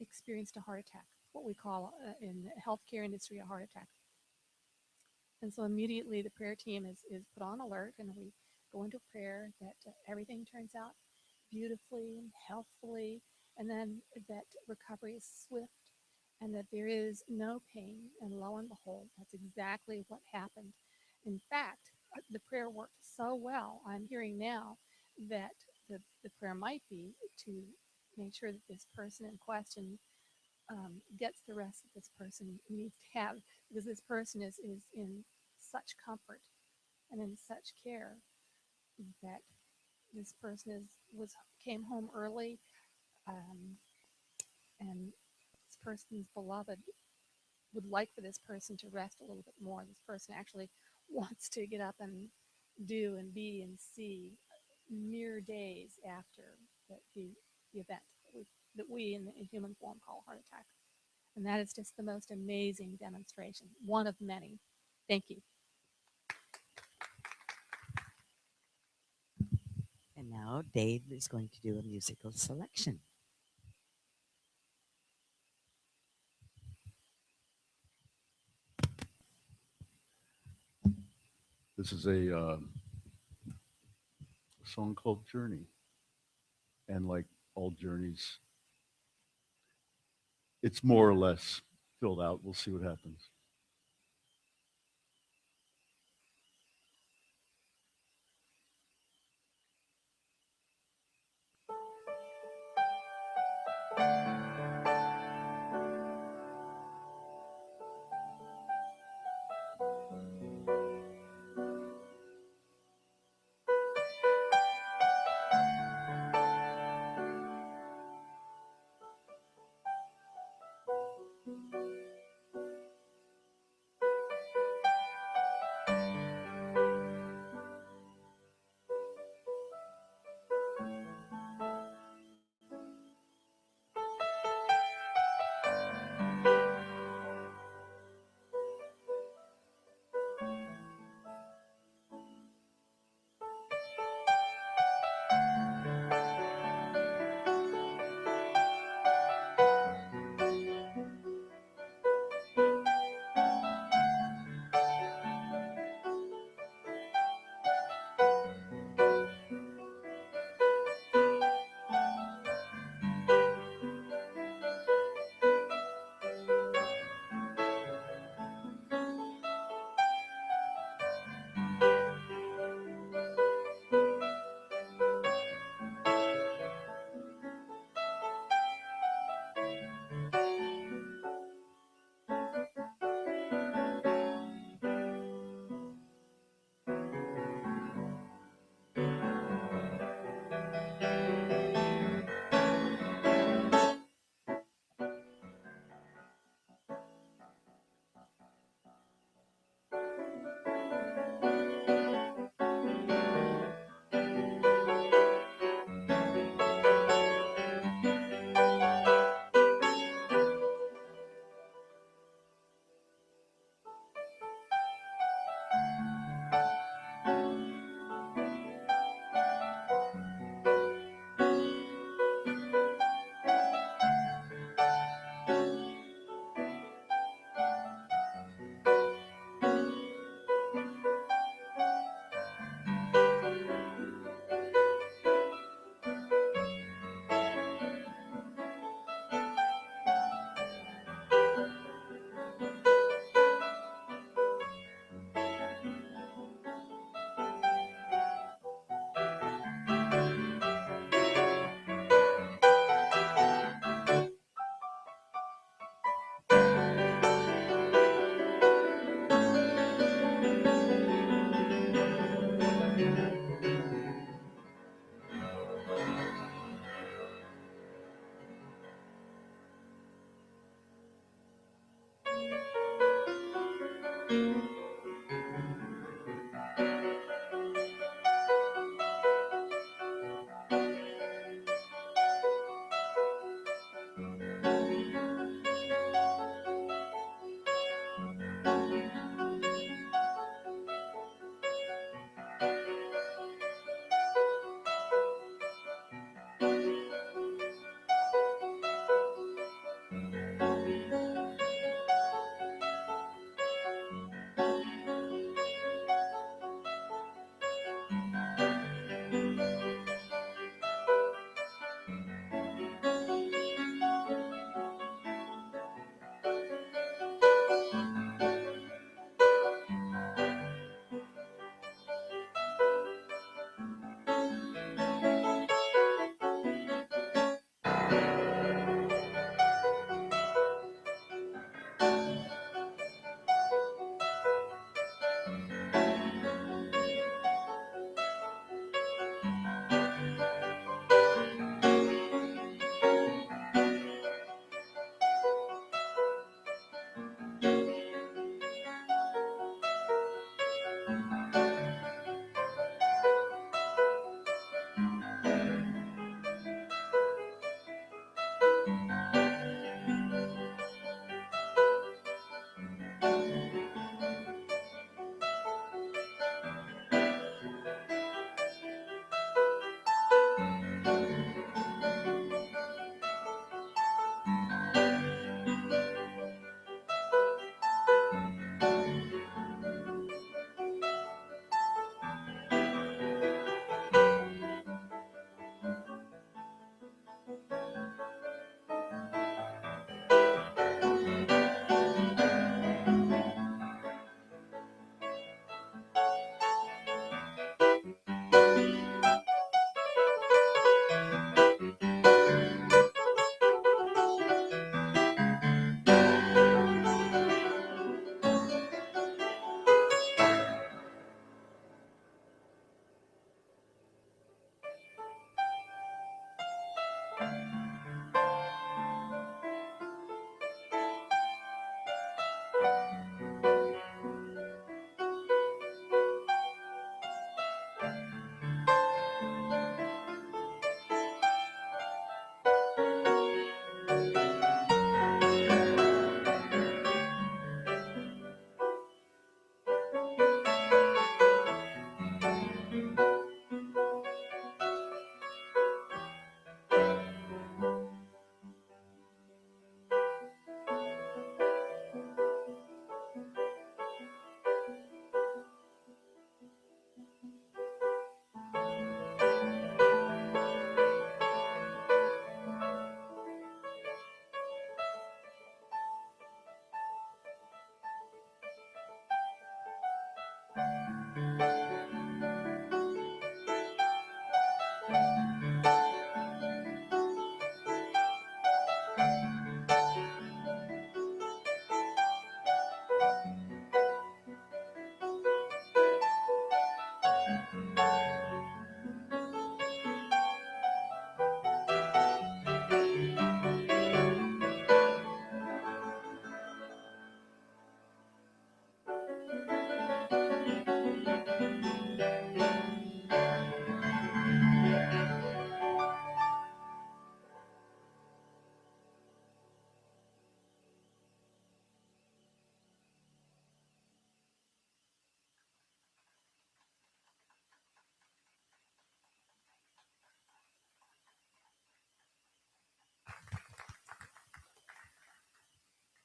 experienced a heart attack, what we call in the healthcare industry a heart attack. And so immediately the prayer team is put on alert, and we go into prayer that everything turns out beautifully and healthfully, and then that recovery is swift and that there is no pain. And lo and behold, that's exactly what happened. In fact, the prayer worked so well. I'm hearing now that the prayer might be to make sure that this person in question gets the rest that this person needs to have, because this person is in such comfort and in such care that this person was came home early, um, and this person's beloved would like for this person to rest a little bit more. This person actually wants to get up and do and be and see mere days after the event that we in human form call a heart attack. And that is just the most amazing demonstration, one of many. Thank you. And now Dave is going to do a musical selection. This is a song called Journey. And like all journeys, it's more or less filled out. We'll see what happens.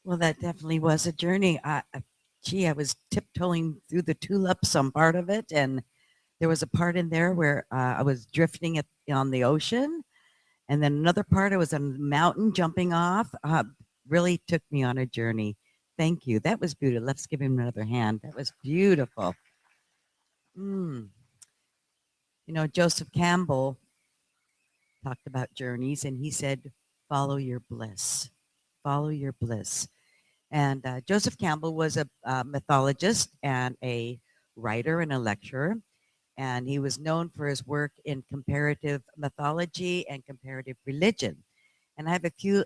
Well, that definitely was a journey. Gee, I was tiptoeing through the tulips on part of it, and there was a part in there where I was drifting on the ocean, and then another part I was on a mountain jumping off. Really took me on a journey. Thank you. That was beautiful. Let's give him another hand. That was beautiful. Mm. You know, Joseph Campbell talked about journeys, and he said, "Follow your bliss. Follow your bliss." And Joseph Campbell was a mythologist and a writer and a lecturer. And he was known for his work in comparative mythology and comparative religion. And I have a few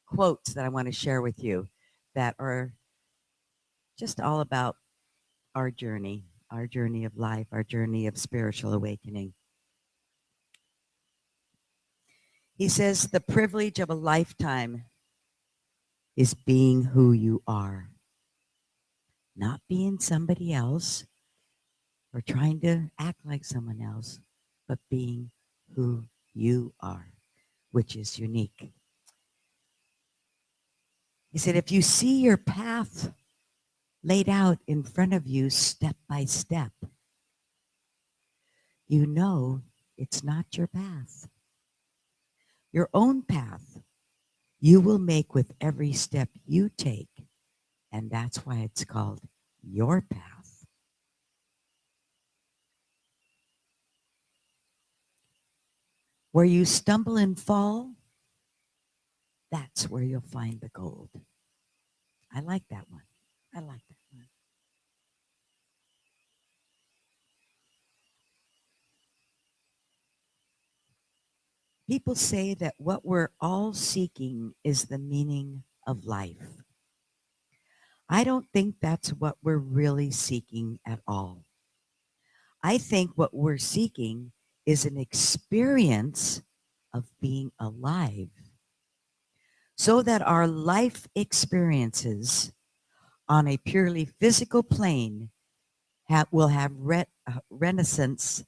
quotes that I want to share with you that are just all about our journey of life, our journey of spiritual awakening. He says, the privilege of a lifetime is being who you are, not being somebody else or trying to act like someone else, but being who you are, which is unique. He said, if you see your path laid out in front of you step by step, you know it's not your path. Your own path you will make with every step you take, and that's why it's called your path. Where you stumble and fall, that's where you'll find the gold. I like that one. I like that one. People say that what we're all seeking is the meaning of life. I don't think that's what we're really seeking at all. I think what we're seeking is an experience of being alive so that our life experiences on a purely physical plane will have renaissance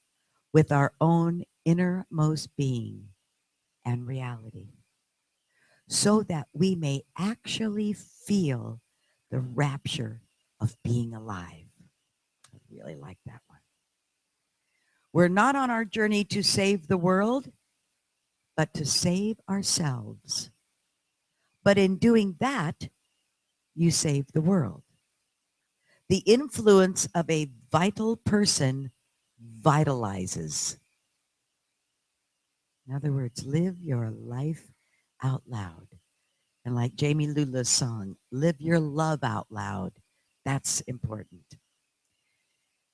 with our own innermost being and reality, so that we may actually feel the rapture of being alive. I really like that one. We're not on our journey to save the world, but to save ourselves. But in doing that, you save the world. The influence of a vital person vitalizes. In other words, live your life out loud. And like Jamie Lula's song, live your love out loud. That's important.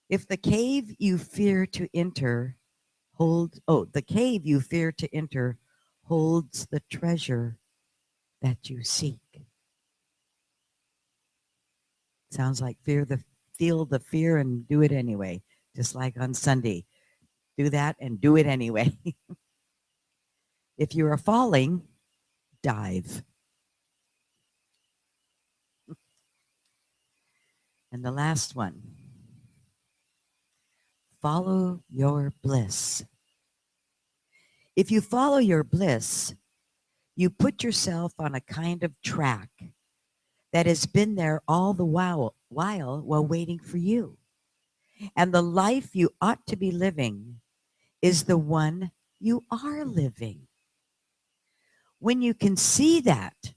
If the cave you fear to enter the cave you fear to enter holds the treasure that you seek. Sounds like feel the fear and do it anyway. Just like on Sunday. Do that and do it anyway. If you are falling, dive. And the last one, follow your bliss. If you follow your bliss, you put yourself on a kind of track that has been there all the while waiting for you. And the life you ought to be living is the one you are living. When you can see that,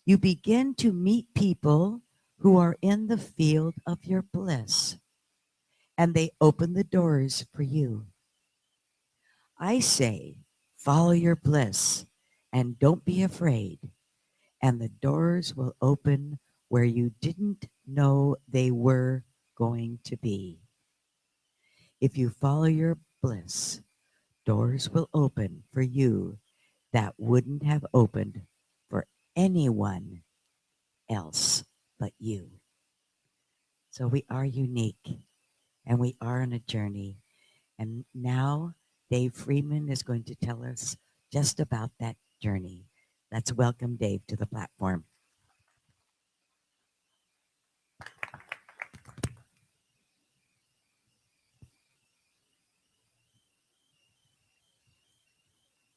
you begin to meet people who are in the field of your bliss, and they open the doors for you. I say, follow your bliss and don't be afraid, and the doors will open where you didn't know they were going to be. If you follow your bliss, doors will open for you that wouldn't have opened for anyone else but you. So we are unique and we are on a journey. And now Dave Friedman is going to tell us just about that journey. Let's welcome Dave to the platform.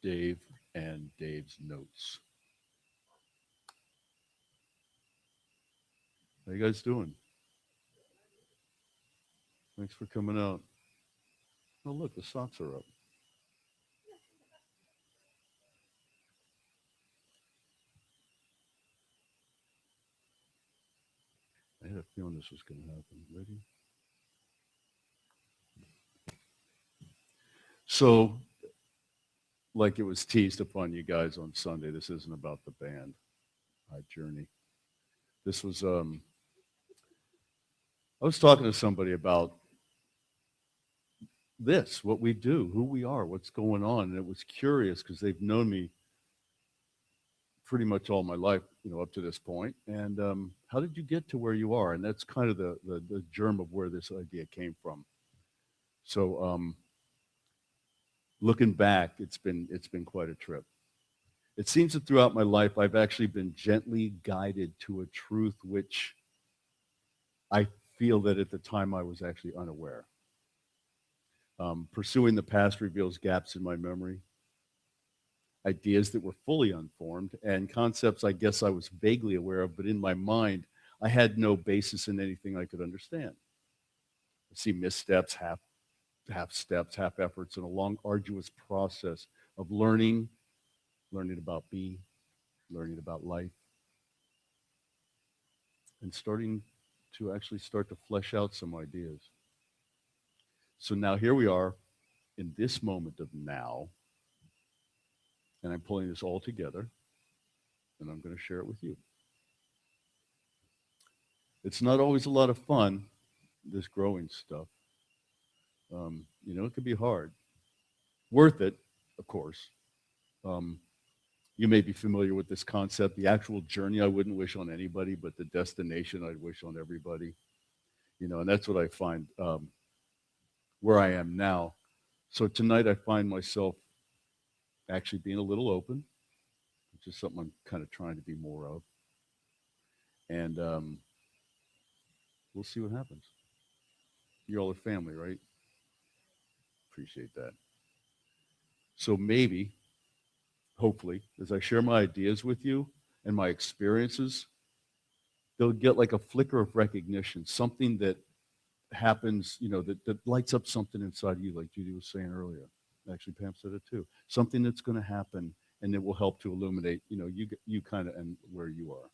Dave and Dave's notes. How you guys doing? Thanks for coming out. Oh, look, the socks are up. I had a feeling this was going to happen. Ready? So, like it was teased upon you guys on Sunday, this isn't about the band, Journey. This was, I was talking to somebody about this, what we do, who we are, what's going on. And it was curious because they've known me pretty much all my life, up to this point. And how did you get to where you are? And that's kind of the germ of where this idea came from. So looking back, it's been quite a trip. It seems that throughout my life, I've actually been gently guided to a truth which I feel that at the time I was actually unaware. Pursuing the past reveals gaps in my memory, ideas that were fully unformed, and concepts I guess I was vaguely aware of, but in my mind, I had no basis in anything I could understand. I see missteps, half steps, half efforts, in a long, arduous process of learning about me, learning about life, and starting to actually start to flesh out some ideas. So now here we are in this moment of now, and I'm pulling this all together, and I'm going to share it with you. It's not always a lot of fun, this growing stuff. It can be hard. Worth it, of course. Um, you may be familiar with this concept. The actual journey I wouldn't wish on anybody, but the destination I'd wish on everybody. And that's what I find where I am now. So tonight I find myself actually being a little open, which is something I'm kind of trying to be more of. And we'll see what happens. You all are family, right? Appreciate that. So maybe, hopefully, as I share my ideas with you and my experiences, they'll get like a flicker of recognition, something that happens, that lights up something inside of you, like Judy was saying earlier. Actually, Pam said it too. Something that's going to happen, and it will help to illuminate, you kind of and where you are.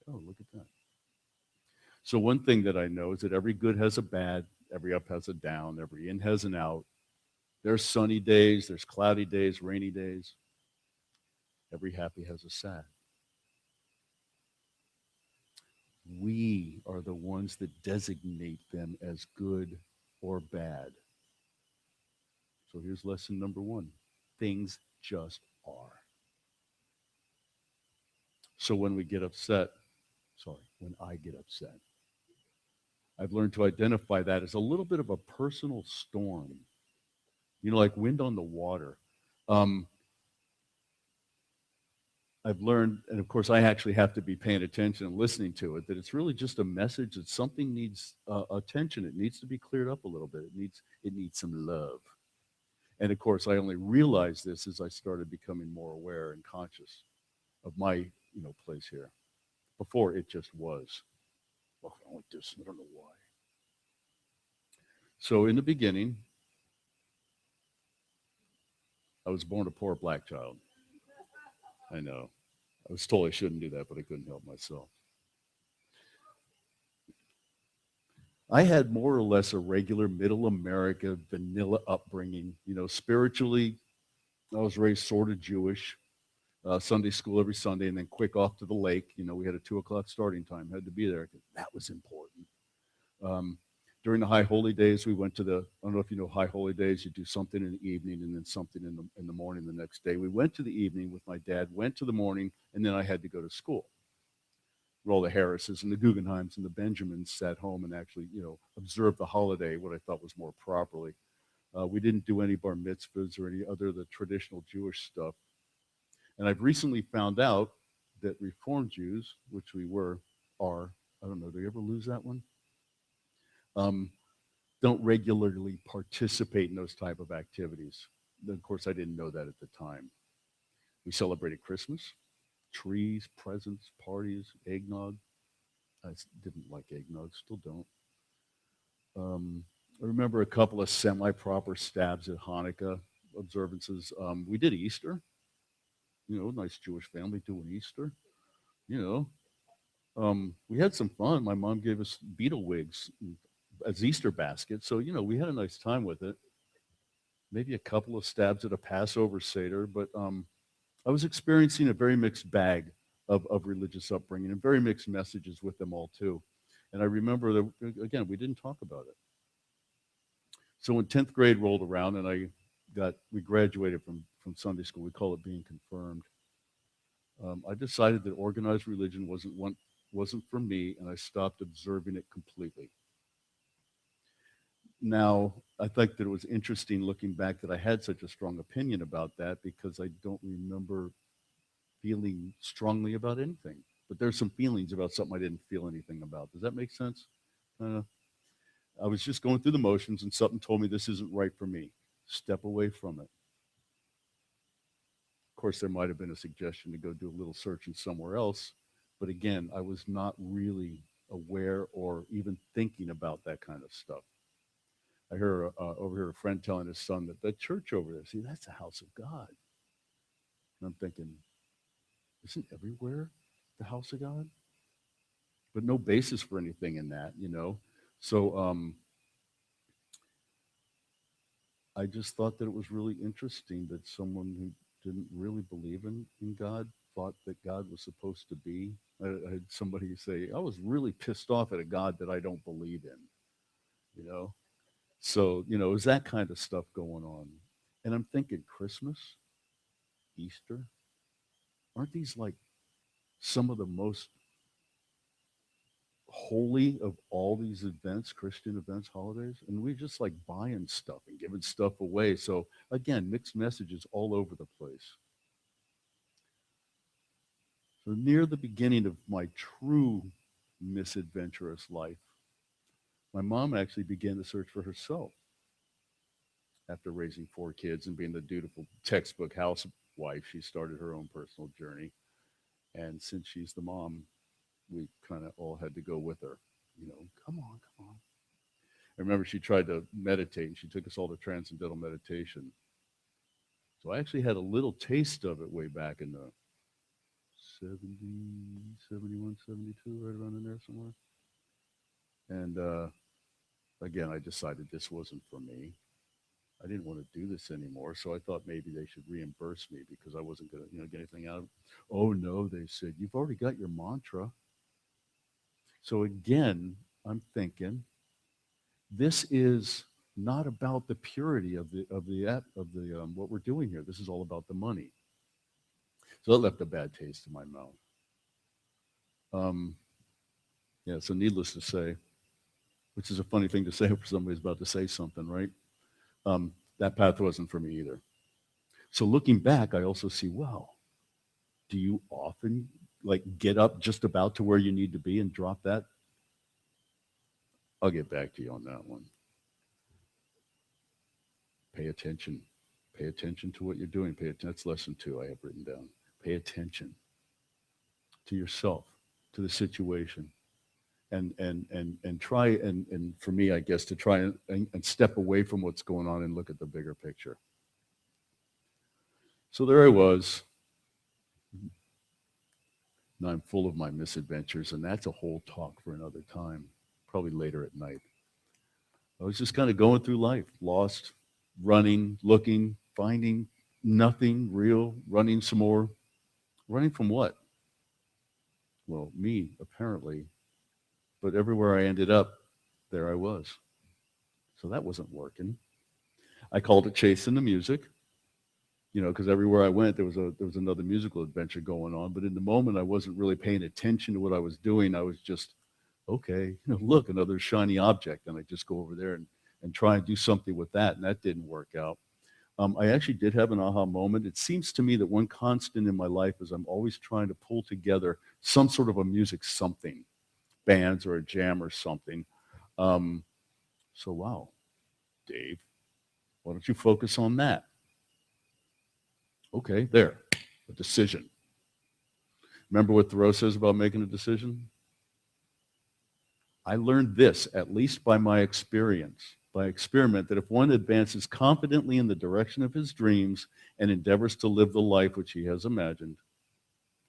Oh, look at that. So one thing that I know is that every good has a bad, every up has a down, every in has an out. There's sunny days, there's cloudy days, rainy days. Every happy has a sad. We are the ones that designate them as good or bad. So here's lesson number one. Things just are. So when we get upset, when I get upset, I've learned to identify that as a little bit of a personal storm, like wind on the water. I've learned, and of course I actually have to be paying attention and listening to it, that it's really just a message that something needs attention. It needs to be cleared up a little bit. It needs some love. And of course, I only realized this as I started becoming more aware and conscious of my, place here. Before it just was. Well, I like this. I don't know why. So in the beginning, I was born a poor black child. I know. I was told I shouldn't do that, but I couldn't help myself. I had more or less a regular middle America vanilla upbringing. Spiritually, I was raised sort of Jewish. Sunday school every Sunday, and then quick off to the lake. We had a 2:00 starting time. Had to be there. That was important. During the High Holy Days, we went to I don't know if you know High Holy Days. You do something in the evening and then something in the morning the next day. We went to the evening with my dad. Went to the morning, and then I had to go to school. All the Harrises and the Guggenheims and the Benjamins sat home and actually, observed the holiday, what I thought was more properly. We didn't do any bar mitzvahs or any other the traditional Jewish stuff. And I've recently found out that Reformed Jews, which we are, I don't know, do you ever lose that one? Don't regularly participate in those type of activities. Of course, I didn't know that at the time. We celebrated Christmas, trees, presents, parties, eggnog. didn't like eggnog, still don't. I remember a couple of semi-proper stabs at Hanukkah observances. We did Easter, nice Jewish family doing Easter, you know. We had some fun. My mom gave us beetle wigs as Easter baskets. So, we had a nice time with it. Maybe a couple of stabs at a Passover Seder, but I was experiencing a very mixed bag of religious upbringing and very mixed messages with them all too. And I remember that, again, we didn't talk about it. So when 10th grade rolled around and we graduated from Sunday school, we call it being confirmed. I decided that organized religion wasn't for me, and I stopped observing it completely. Now, I think that it was interesting looking back that I had such a strong opinion about that because I don't remember feeling strongly about anything. But there's some feelings about something I didn't feel anything about. Does that make sense? I was just going through the motions and something told me this isn't right for me. Step away from it. Of course, there might have been a suggestion to go do a little searching somewhere else. But again, I was not really aware or even thinking about that kind of stuff. I heard overheard a friend telling his son that that church over there, see, that's the house of God. And I'm thinking, isn't everywhere the house of God? But no basis for anything in that. So I just thought that it was really interesting that someone who didn't really believe in God thought that God was supposed to be. I had somebody say, I was really pissed off at a God that I don't believe in. So, it was that kind of stuff going on. And I'm thinking, Christmas, Easter, aren't these like some of the most holy of all these events, Christian events, holidays? And we just like buying stuff and giving stuff away. So again, mixed messages all over the place. So near the beginning of my true misadventurous life, my mom actually began to search for herself after raising 4 kids and being the dutiful textbook housewife. She started her own personal journey. And since she's the mom, we kind of all had to go with her. Come on, come on. I remember she tried to meditate and she took us all to transcendental meditation. So I actually had a little taste of it way back in the 70, 71, 72, right around in there somewhere. And again, I decided this wasn't for me. I didn't want to do this anymore, so I thought maybe they should reimburse me because I wasn't going to, get anything out of it. Oh no, they said you've already got your mantra. So again, I'm thinking this is not about the purity of the what we're doing here. This is all about the money. So that left a bad taste in my mouth. Yeah. So needless to say, which is a funny thing to say for somebody who's about to say something, right? That path wasn't for me either. So looking back, I also see, wow, do you often like get up just about to where you need to be and drop that? I'll get back to you on that one. Pay attention. Pay attention to what you're doing. That's lesson 2 I have written down. Pay attention to yourself, to the situation. And try and for me, I guess, to try and step away from what's going on and look at the bigger picture. So there I was. Now I'm full of my misadventures, and that's a whole talk for another time, probably later at night. I was just kind of going through life, lost, running, looking, finding nothing real, running some more. Running from what? Well, me, apparently. But everywhere I ended up, there I was. So that wasn't working. I called it chasing the music, because everywhere I went, there was another musical adventure going on. But in the moment, I wasn't really paying attention to what I was doing. I was just, okay, look, another shiny object. And I just go over there and try and do something with that. And that didn't work out. I actually did have an aha moment. It seems to me that one constant in my life is I'm always trying to pull together some sort of a music something, bands or a jam or something. So, wow, Dave, why don't you focus on that? Okay, there, a decision. Remember what Thoreau says about making a decision? I learned this, at least by my experience, by experiment, that if one advances confidently in the direction of his dreams and endeavors to live the life which he has imagined,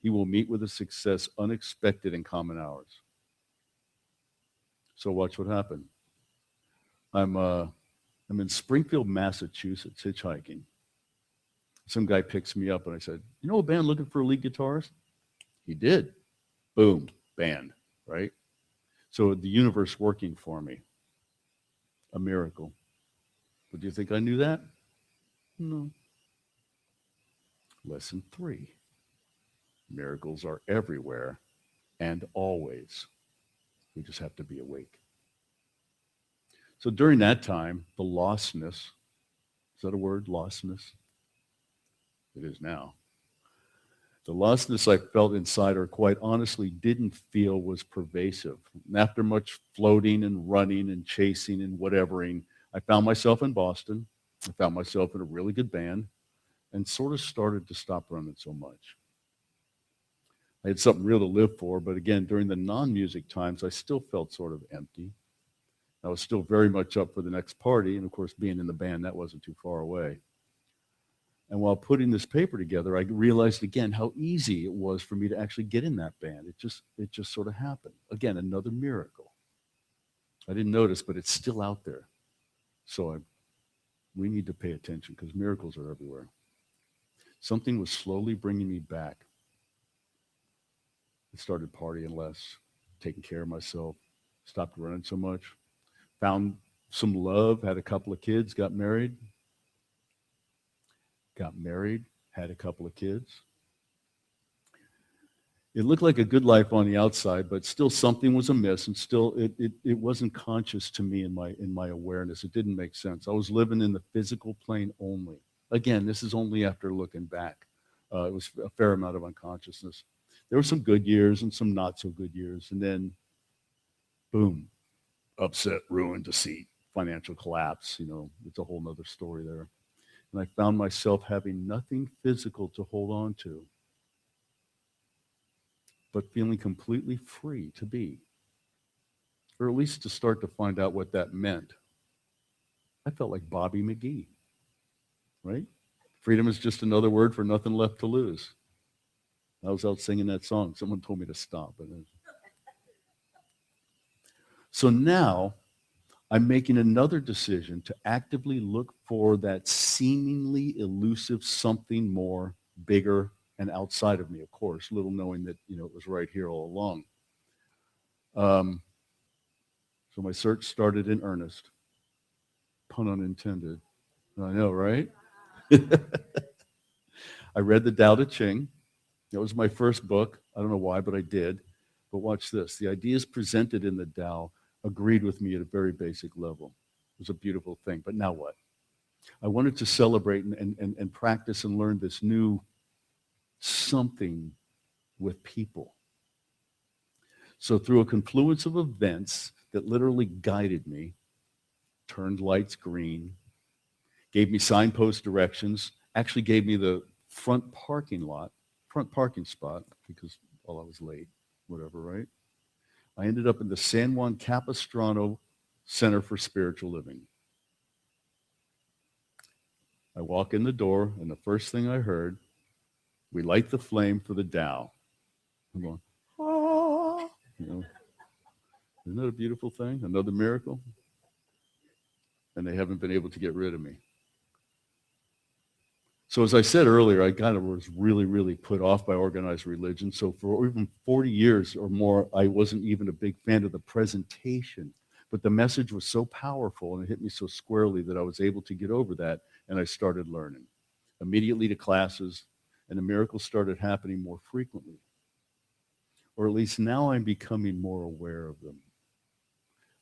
he will meet with a success unexpected in common hours. So watch what happened. I'm in Springfield, Massachusetts, hitchhiking. Some guy picks me up and I said, "You know a band looking for a lead guitarist?" He did. Boom, band, right? So the universe working for me. A miracle. But do you think I knew that? No. Lesson 3. Miracles are everywhere and always. We just have to be awake. So during that time, the lostness, is that a word, lostness? It is now. The lostness I felt inside, or quite honestly didn't feel, was pervasive. And after much floating and running and chasing and whatevering, I found myself in Boston. I found myself in a really good band and sort of started to stop running so much. I had something real to live for, but again, during the non-music times, I still felt sort of empty. I was still very much up for the next party, and of course, being in the band, that wasn't too far away. And while putting this paper together, I realized again how easy it was for me to actually get in that band. It just sort of happened. Again, another miracle. I didn't notice, but it's still out there. So we need to pay attention because miracles are everywhere. Something was slowly bringing me back. I started partying less, taking care of myself, stopped running so much, found some love, had a couple of kids, got married, had a couple of kids. It looked like a good life on the outside, but still something was amiss, and still it wasn't conscious to me in my awareness. It didn't make sense. I was living in the physical plane only. Again, this is only after looking back. It was a fair amount of unconsciousness. There were some good years and some not so good years, and then, boom, upset, ruin, deceit, financial collapse. It's a whole nother story there. And I found myself having nothing physical to hold on to, but feeling completely free to be, or at least to start to find out what that meant. I felt like Bobby McGee, right? Freedom is just another word for nothing left to lose. I was out singing that song. Someone told me to stop. So now I'm making another decision to actively look for that seemingly elusive something more, bigger, and outside of me, of course, little knowing that, it was right here all along. So my search started in earnest. Pun unintended. I know, right? I read the Tao Te Ching. That was my first book. I don't know why, but I did. But watch this. The ideas presented in the Tao agreed with me at a very basic level. It was a beautiful thing. But now what? I wanted to celebrate and practice and learn this new something with people. So through a confluence of events that literally guided me, turned lights green, gave me signpost directions, actually gave me the front parking spot, because, I was late, whatever, right? I ended up in the San Juan Capistrano Center for Spiritual Living. I walk in the door, and the first thing I heard, "We light the flame for the Tao." I'm going, ah. Isn't that a beautiful thing? Another miracle? And they haven't been able to get rid of me. So as I said earlier, I kind of was really, really put off by organized religion. So for even 40 years or more, I wasn't even a big fan of the presentation. But the message was so powerful and it hit me so squarely that I was able to get over that, and I started learning. Immediately to classes, and the miracles started happening more frequently. Or at least now I'm becoming more aware of them.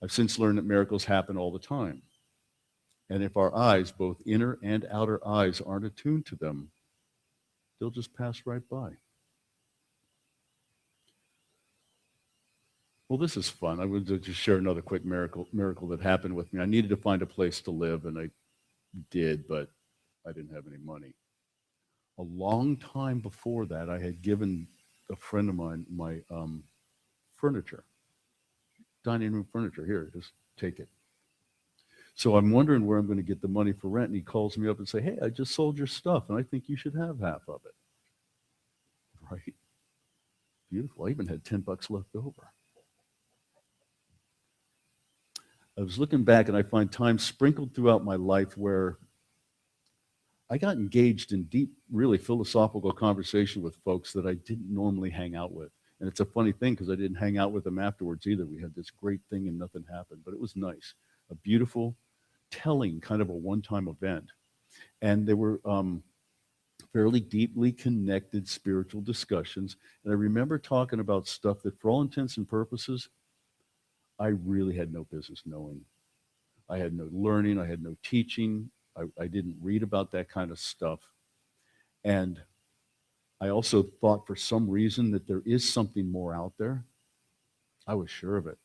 I've since learned that miracles happen all the time. And if our eyes, both inner and outer eyes, aren't attuned to them, they'll just pass right by. Well, this is fun. I would just share another quick miracle that happened with me. I needed to find a place to live, and I did, but I didn't have any money. A long time before that, I had given a friend of mine my furniture. dining room furniture. Here, just take it. So I'm wondering where I'm going to get the money for rent. And he calls me up and say, hey, I just sold your stuff, and I think you should have half of it. Right? Beautiful. I even had $10 left over. I was looking back, and I find times sprinkled throughout my life where I got engaged in deep, really philosophical conversation with folks that I didn't normally hang out with. And it's a funny thing because I didn't hang out with them afterwards either. We had this great thing and nothing happened, but it was nice. A beautiful, telling kind of a one-time event. And they were fairly deeply connected spiritual discussions. And I remember talking about stuff that for all intents and purposes, I really had no business knowing. I had no learning. I had no teaching. I didn't read about that kind of stuff. And I also thought for some reason that there is something more out there. I was sure of it.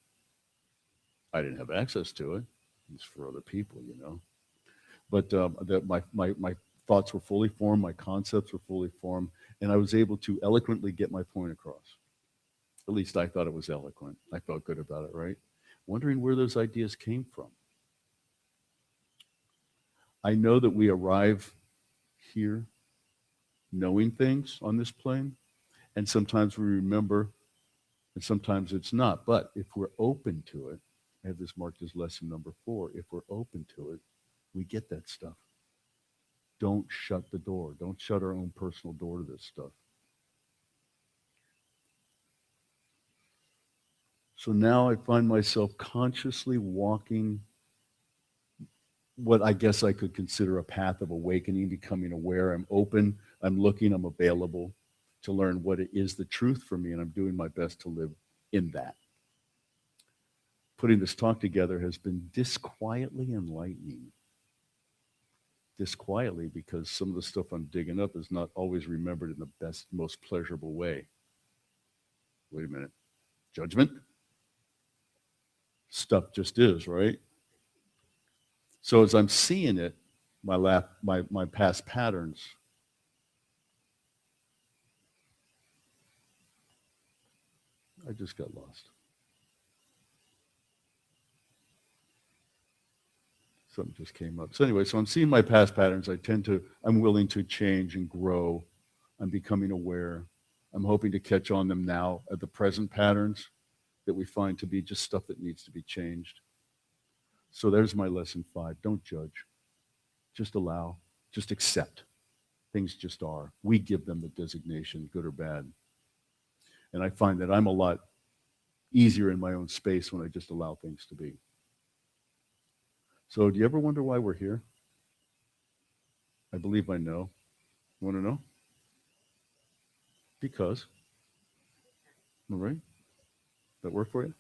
I didn't have access to it. It's for other people, you know. But my thoughts were fully formed. My concepts were fully formed. And I was able to eloquently get my point across. At least I thought it was eloquent. I felt good about it, right? Wondering where those ideas came from. I know that we arrive here knowing things on this plane, and sometimes we remember, and sometimes it's not. But if we're open to it, I have this marked as lesson number 4. If we're open to it, we get that stuff. Don't shut the door. Don't shut our own personal door to this stuff. So now I find myself consciously walking what I guess I could consider a path of awakening, becoming aware. I'm open, I'm looking, I'm available to learn what it is the truth for me, and I'm doing my best to live in that. Putting this talk together has been disquietly enlightening. Disquietly, because some of the stuff I'm digging up is not always remembered in the best, most pleasurable way. Wait a minute. Judgment? Stuff just is, right? So as I'm seeing it, my past patterns, I just got lost. Something just came up. So anyway, so I'm seeing my past patterns. I'm willing to change and grow. I'm becoming aware. I'm hoping to catch on them now at the present patterns that we find to be just stuff that needs to be changed. So there's my lesson 5. Don't judge. Just allow. Just accept. Things just are. We give them the designation, good or bad. And I find that I'm a lot easier in my own space when I just allow things to be. So do you ever wonder why we're here? I believe I know. You want to know? Because. All right. That work for you?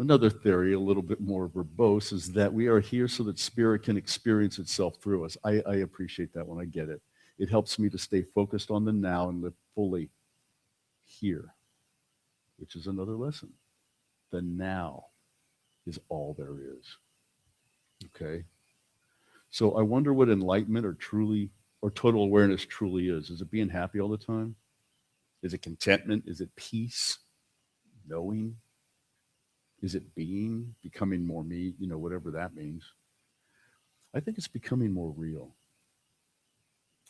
Another theory, a little bit more verbose, is that we are here so that spirit can experience itself through us. I appreciate that one. I get it. It helps me to stay focused on the now and live fully here, which is another lesson. The now is all there is. Okay? So I wonder what enlightenment or total awareness truly is. Is it being happy all the time? Is it contentment? Is it peace? Knowing? Is it being, becoming more me, whatever that means? I think it's becoming more real,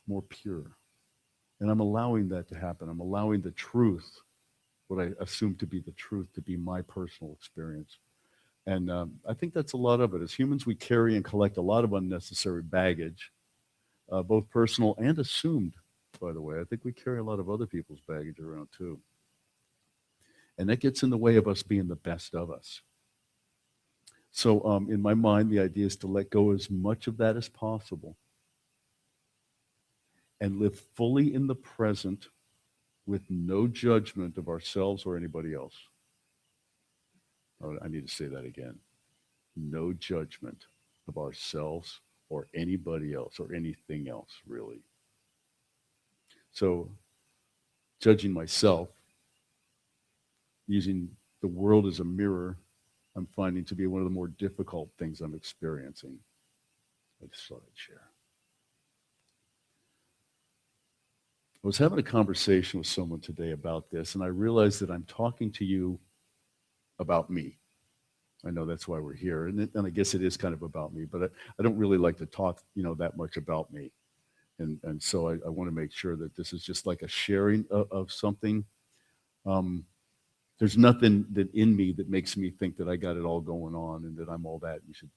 more pure. And I'm allowing that to happen. I'm allowing the truth, what I assume to be the truth, to be my personal experience. And I think that's a lot of it. As humans, we carry and collect a lot of unnecessary baggage, both personal and assumed, by the way. I think we carry a lot of other people's baggage around too. And that gets in the way of us being the best of us. So in my mind, the idea is to let go as much of that as possible and live fully in the present with no judgment of ourselves or anybody else. Oh, I need to say that again. No judgment of ourselves or anybody else or anything else, really. So judging myself, using the world as a mirror, I'm finding to be one of the more difficult things I'm experiencing. I just thought I'd share. I was having a conversation with someone today about this, and I realized that I'm talking to you about me. I know that's why we're here, and I guess it is kind of about me, but I don't really like to talk, that much about me. And so I want to make sure that this is just like a sharing of something. Um, there's nothing that in me that makes me think that I got it all going on and that I'm all that. You should,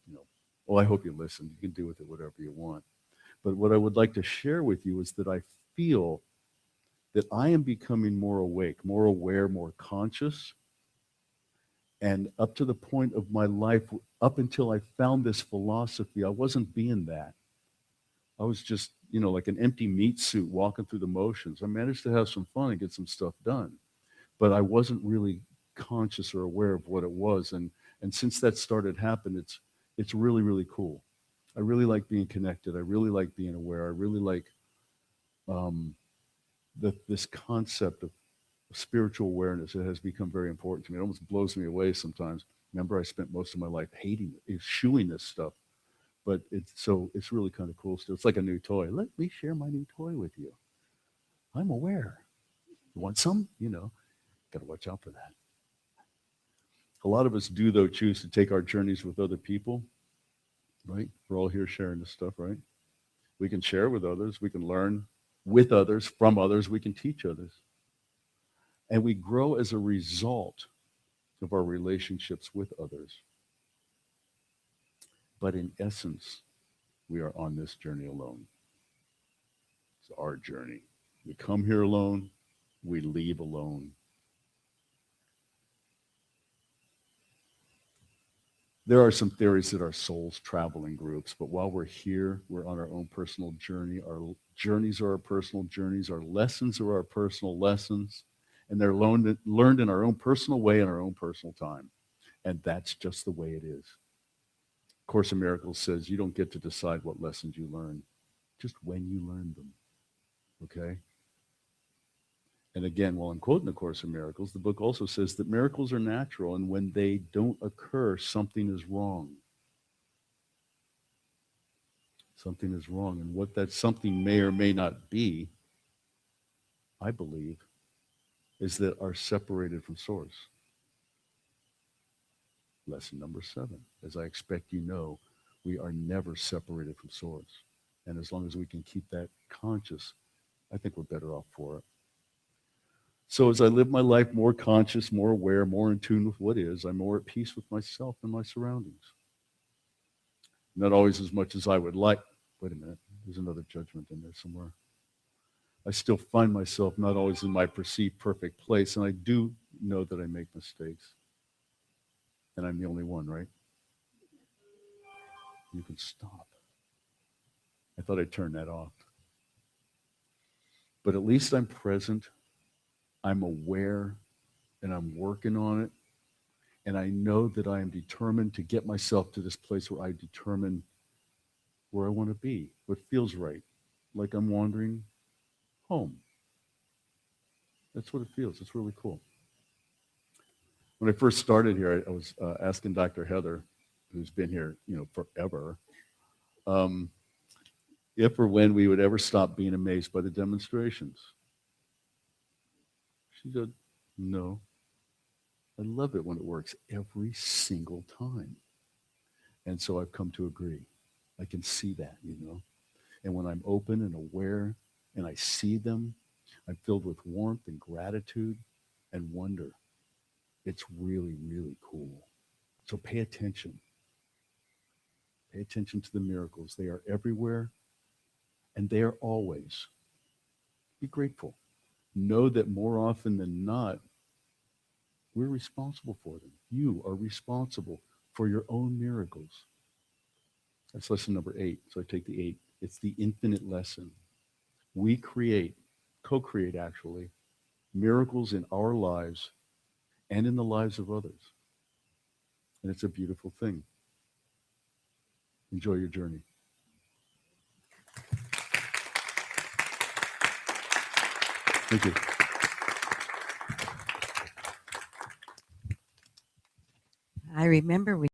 well, I hope you listen. You can do with it whatever you want. But what I would like to share with you is that I feel that I am becoming more awake, more aware, more conscious. And up to the point of my life, up until I found this philosophy, I wasn't being that. I was just, like an empty meat suit walking through the motions. I managed to have some fun and get some stuff done, but I wasn't really conscious or aware of what it was. And since that started happening, it's really, really cool. I really like being connected. I really like being aware. I really like um, this concept of spiritual awareness. It has become very important to me. It almost blows me away sometimes. Remember, I spent most of my life hating it, eschewing this stuff. But it's really kind of cool still. It's like a new toy. Let me share my new toy with you. I'm aware. You want some? Got to watch out for that. A lot of us do, though, choose to take our journeys with other people, right? We're all here sharing this stuff, right? We can share with others. We can learn with others, from others. We can teach others. And we grow as a result of our relationships with others. But in essence, we are on this journey alone. It's our journey. We come here alone. We leave alone. There are some theories that our souls travel in groups, but while we're here, we're on our own personal journey. Our journeys are our personal journeys. Our lessons are our personal lessons. And they're learned in our own personal way in our own personal time. And that's just the way it is. Course in Miracles says you don't get to decide what lessons you learn, just when you learn them. Okay? And again, while I'm quoting the Course in Miracles, the book also says that miracles are natural, and when they don't occur, something is wrong. Something is wrong. And what that something may or may not be, I believe, is that are separated from Source. Lesson number 7. As I expect you know, we are never separated from Source. And as long as we can keep that conscious, I think we're better off for it. So as I live my life more conscious, more aware, more in tune with what is, I'm more at peace with myself and my surroundings. Not always as much as I would like. Wait a minute, there's another judgment in there somewhere. I still find myself not always in my perceived perfect place, and I do know that I make mistakes. And I'm the only one, right? You can stop. I thought I'd turn that off. But at least I'm present, I'm aware, and I'm working on it. And I know that I am determined to get myself to this place where I determine where I want to be, what feels right, like I'm wandering home. That's what it feels. It's really cool. When I first started here, I was asking Dr. Heather, who's been here, forever, if or when we would ever stop being amazed by the demonstrations. She said, no. I love it when it works every single time. And so I've come to agree. I can see that, And when I'm open and aware and I see them, I'm filled with warmth and gratitude and wonder. It's really, really cool. So pay attention. Pay attention to the miracles. They are everywhere and they are always. Be grateful. Know that more often than not, we're responsible for them. You are responsible for your own miracles. That's lesson number 8. So I take the 8. It's the infinite lesson. We co-create actually, miracles in our lives and in the lives of others. And it's a beautiful thing. Enjoy your journey. Thank you. I remember we